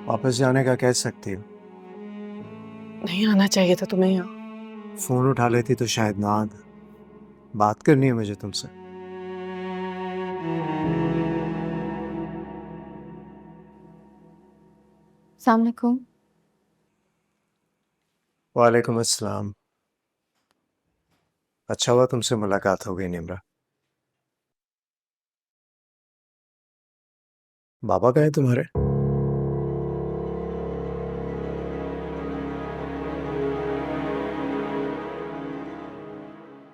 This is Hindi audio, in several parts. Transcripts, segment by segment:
वापस जाने का कह सकती हो। नहीं आना चाहिए था तुम्हें यहाँ। फोन उठा लेती तो शायद ना आता। बात करनी है मुझे तुमसे। अस्सलाम वालेकुम। वालेकुम अस्सलाम। अच्छा हुआ तुमसे मुलाकात हो गई निम्रा। बाबा कहे तुम्हारे?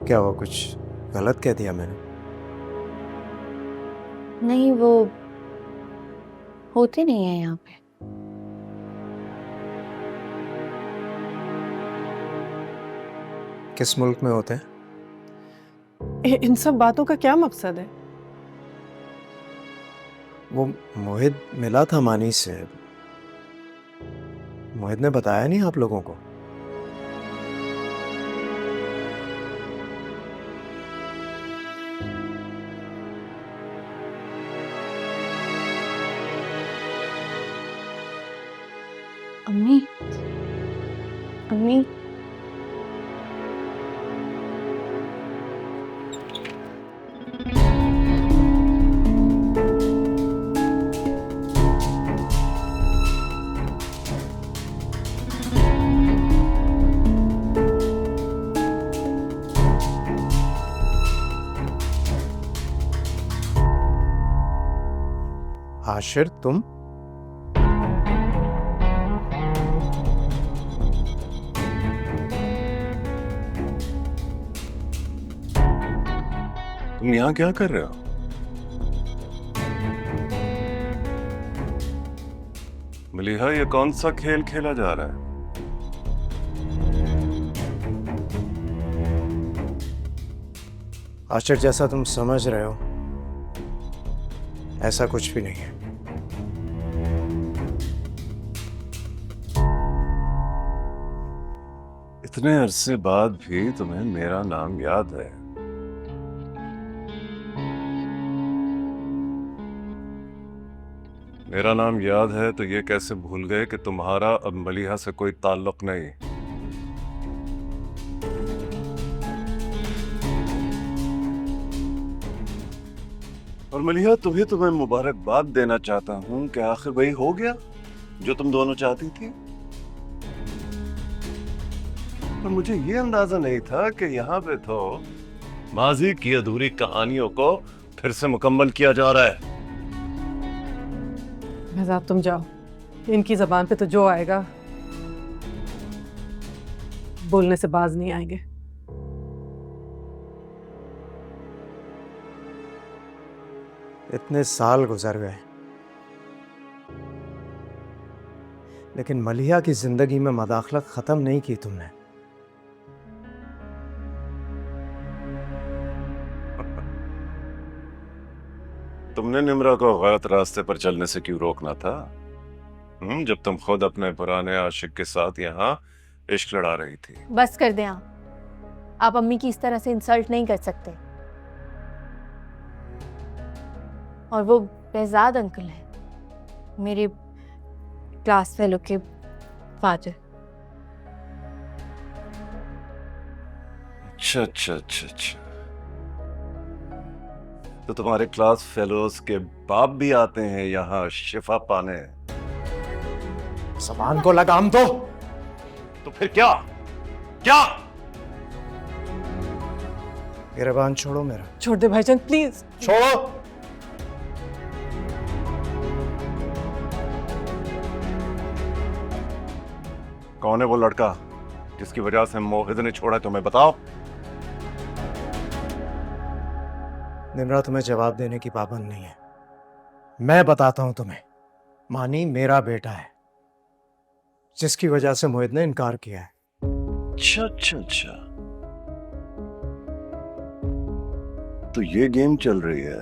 क्या हुआ, कुछ गलत कह दिया मैंने? नहीं, वो होते नहीं है यहाँ पे। किस मुल्क में होते हैं? इन सब बातों का क्या मकसद है? वो मोहित मिला था मानी से। मोहित ने बताया नहीं आप लोगों को? अम्मी, अम्मी, आशिर तुम? तुम यहाँ क्या कर रहे हो? मलिहा, ये कौन सा खेल खेला जा रहा है? आशिर, जैसा तुम समझ रहे हो ऐसा कुछ भी नहीं है। इतने अरसे बाद भी तुम्हें मेरा नाम याद है। मेरा नाम याद है तो ये कैसे भूल गए कि तुम्हारा अब मलिहा से कोई ताल्लुक नहीं? और मलिहा, तुम्हें मुबारकबाद देना चाहता हूं कि आखिर वही हो गया जो तुम दोनों चाहती थी। पर मुझे ये अंदाजा नहीं था कि यहाँ पे तो माजी की अधूरी कहानियों को फिर से मुकम्मल किया जा रहा है। महजाब तुम जाओ, इनकी जबान पे तो जो आएगा बोलने से बाज नहीं आएंगे। इतने साल गुजर गए लेकिन मलिहा की जिंदगी में मदाखलत खत्म नहीं की तुमने। तुमने निम्रा को गलत रास्ते पर चलने से क्यों रोकना था? जब तुम खुद अपने पुराने आशिक के साथ यहाँ इश्क लड़ा रही थी। बस कर दें आप अम्मी की इस तरह से इंसल्ट नहीं कर सकते। और वो बेहजाद अंकल हैं, मेरे क्लास फेलो के फादर। अच्छा अच्छा अच्छा अच्छा, तो तुम्हारे क्लास फेलोज के बाप भी आते हैं यहाँ शिफा पाने? जबान को लगाम दो। तो फिर क्या क्या? गिरबान छोड़ो मेरा। छोड़ दे भाईजान प्लीज। छोड़ो। कौन है वो लड़का जिसकी वजह से मोहित ने छोड़ा तुम्हें? बताओ। निम्रा तुम्हें जवाब देने की पाबंद नहीं है। मैं बताता हूं तुम्हें। मानी मेरा बेटा है जिसकी वजह से मोहित ने इनकार किया है। अच्छा अच्छा अच्छा, तो ये गेम चल रही है।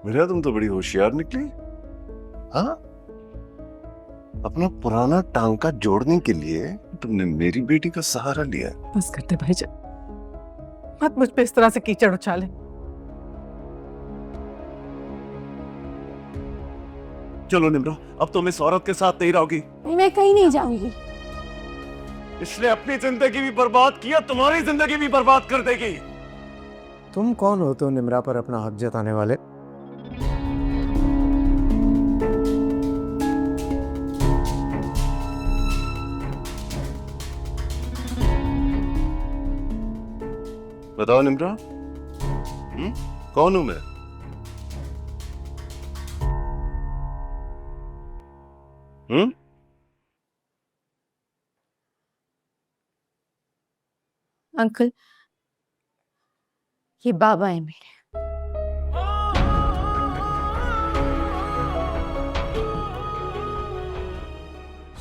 मेरा तुम तो बड़ी होशियार निकली। हाँ, अपना पुराना टांका जोड़ने के लिए तुमने मेरी बेटी का सहारा लिया। बस करते भाईजान, मत मुझ पे इस तरह से कीचड़ उछाले। चलो निम्रा, अब तुम इस औरत के साथ नहीं रहोगी। मैं कहीं नहीं जाऊंगी। इसने अपनी जिंदगी भी बर्बाद किया, तुम्हारी जिंदगी भी बर्बाद कर देगी। तुम कौन होते हो निम्रा पर अपना हक जताने वाले? बताओ निम्रा, कौन हूं मैं? अंकल, ये बाबा है मेरे।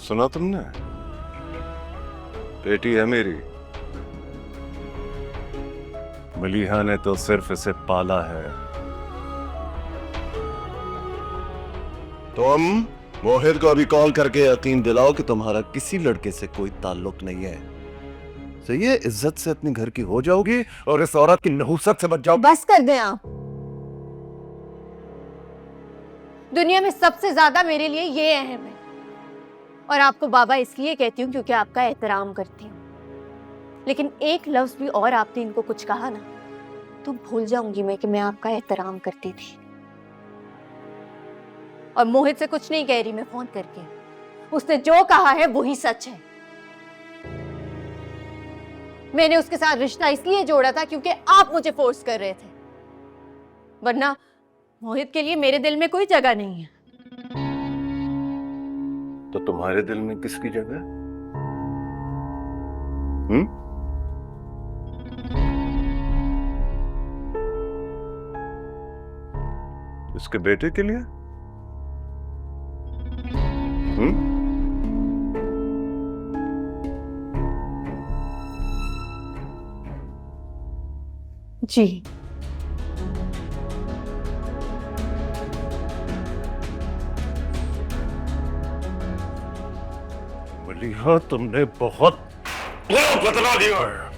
सुना तुमने? बेटी है मेरी। मलीहा ने तो सिर्फ इसे पाला है। तुम मोहित को अभी कॉल करके यकीन दिलाओ कि तुम्हारा किसी लड़के से कोई ताल्लुक नहीं है। सही है, इज्जत से अपने घर की हो जाओगी और इस औरत की नहुसत से बच जाओगी। बस कर दें आप। दुनिया में सबसे ज्यादा मेरे लिए ये अहम है, और आपको बाबा इसलिए कहती हूँ क्योंकि आपका एहतराम करती हूँ। लेकिन एक लफ्ज भी और आपने इनको कुछ कहा ना, तो भूल जाऊंगी मैं कि मैं आपका एहतराम करती थी। और मोहित से कुछ नहीं कह रही मैं फोन करके, उसने जो कहा है वही सच है। मैंने उसके साथ रिश्ता इसलिए जोड़ा था क्योंकि आप मुझे फोर्स कर रहे थे, वरना मोहित के लिए मेरे दिल में कोई जगह नहीं है। तो तुम्हारे दिल में किसकी जगह? इसके बेटे के लिए? जी। मलीहा, तुमने बहुत बदला दिया है।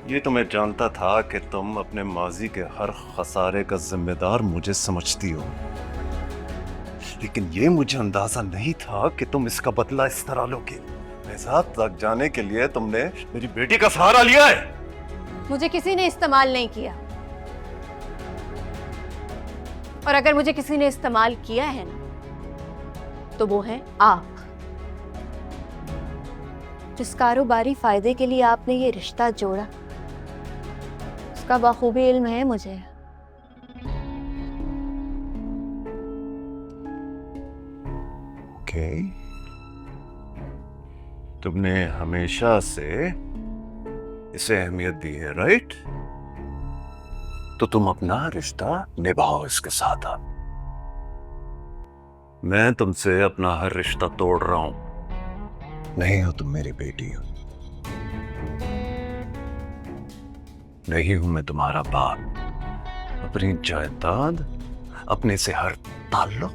ये तो मैं जानता था कि तुम अपने माजी के हर खसारे का जिम्मेदार मुझे समझती हो, लेकिन ये मुझे अंदाजा नहीं था कि तुम इसका बदला इस तरह लोगे। निजात तक जाने के लिए तुमने मेरी बेटी का सहारा लिया है। मुझे किसी ने इस्तेमाल नहीं किया, और अगर मुझे किसी ने इस्तेमाल किया है ना, तो वो है आप। जिस कारोबारी फायदे के लिए आपने ये रिश्ता जोड़ा, उसका बखूबी इल्म है मुझे। ओके, तुमने हमेशा से इसे अहमियत दी है, राइट? तो तुम अपना रिश्ता निभाओ इसके साथ। अब मैं तुमसे अपना हर रिश्ता तोड़ रहा हूं। नहीं हो तुम मेरी बेटी हो, नहीं हूं मैं तुम्हारा बाप। अपनी जायदाद, अपने से हर ताल्लुक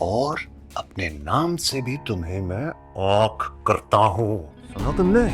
और अपने नाम से भी तुम्हें मैं औख करता हूं। सुना तुमने?